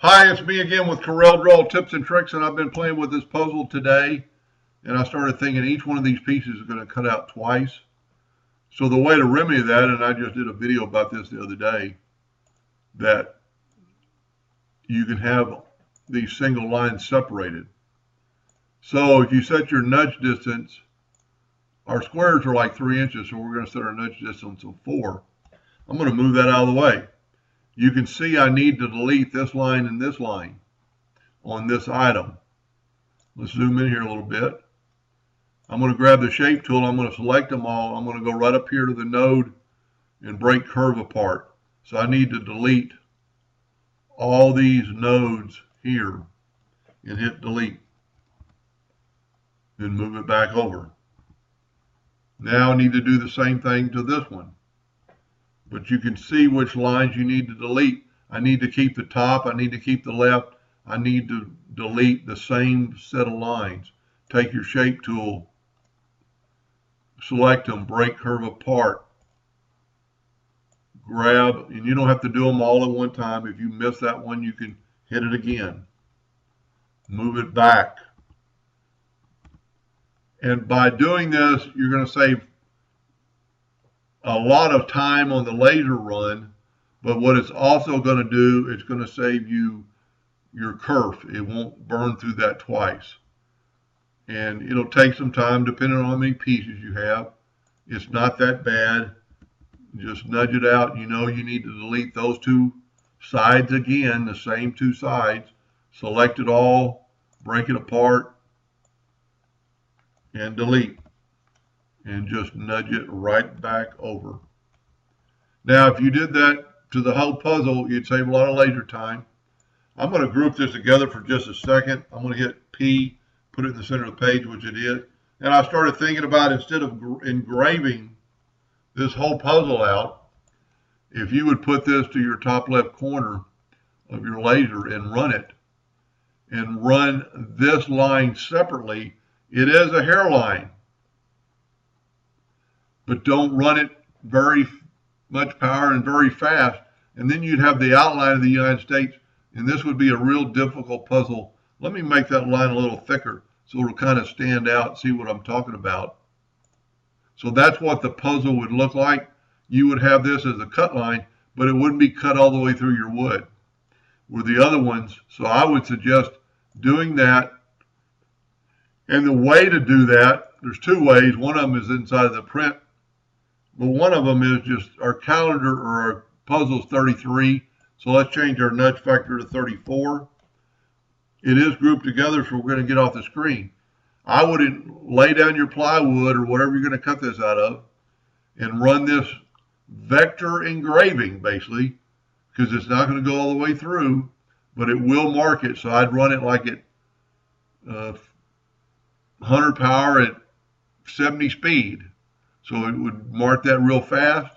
Hi, it's me again with Corel Draw Tips and Tricks, and I've been playing with this puzzle today, and I started thinking each one of these pieces is going to cut out twice. So the way to remedy that, and I just did a video about this the other day, that you can have these single lines separated. So if you set your nudge distance, our squares are like 3 inches, so we're going to set our nudge distance of 4. I'm going to move that out of the way. You can see I need to delete this line and this line on this item. Let's zoom in here a little bit. I'm going to grab the shape tool. I'm going to select them all. I'm going to go right up here to the node and break curve apart. So I need to delete all these nodes here and hit delete. Then move it back over. Now I need to do the same thing to this one. But you can see which lines you need to delete. I need to keep the top. I need to keep the left. I need to delete the same set of lines. Take your shape tool, select them, break curve apart, grab, and you don't have to do them all at one time. If you miss that one, you can hit it again. Move it back. And by doing this, you're going to save a lot of time on the laser run, but what it's also going to do, it's going to save you your kerf. It won't burn through that twice. And it'll take some time depending on how many pieces you have. It's not that bad. Just nudge it out. You know you need to delete those two sides again, the same two sides. Select it all, break it apart, and delete. And just nudge it right back over. Now, if you did that to the whole puzzle, you'd save a lot of laser time. I'm going to group this together for just a second. I'm going to hit P, put it in the center of the page, which it is. And I started thinking about, instead of engraving this whole puzzle out, if you would put this to your top left corner of your laser and run this line separately. It is a hairline, but don't run it very much power and very fast. And then you'd have the outline of the United States, and this would be a real difficult puzzle. Let me make that line a little thicker so it'll kind of stand out, see what I'm talking about. So that's what the puzzle would look like. You would have this as a cut line, but it wouldn't be cut all the way through your wood with the other ones. So I would suggest doing that. And the way to do that, there's two ways. One of them is inside of the print. But one of them is just our calendar, or our puzzle is 33. So let's change our nudge factor to 34. It is grouped together, so we're going to get off the screen. I would lay down your plywood or whatever you're going to cut this out of and run this vector engraving, basically, because it's not going to go all the way through, but it will mark it. So I'd run it like at 100 power at 70 speed. So it would mark that real fast.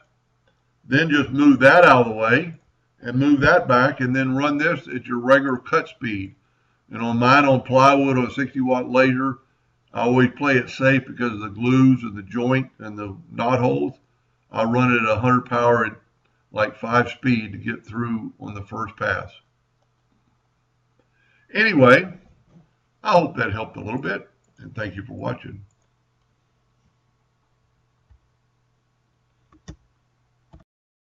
Then just move that out of the way and move that back, and then run this at your regular cut speed. And on mine, on plywood on a 60-watt laser, I always play it safe because of the glues and the joint and the knot holes. I run it at 100 power at like 5 speed to get through on the first pass. Anyway, I hope that helped a little bit, and thank you for watching.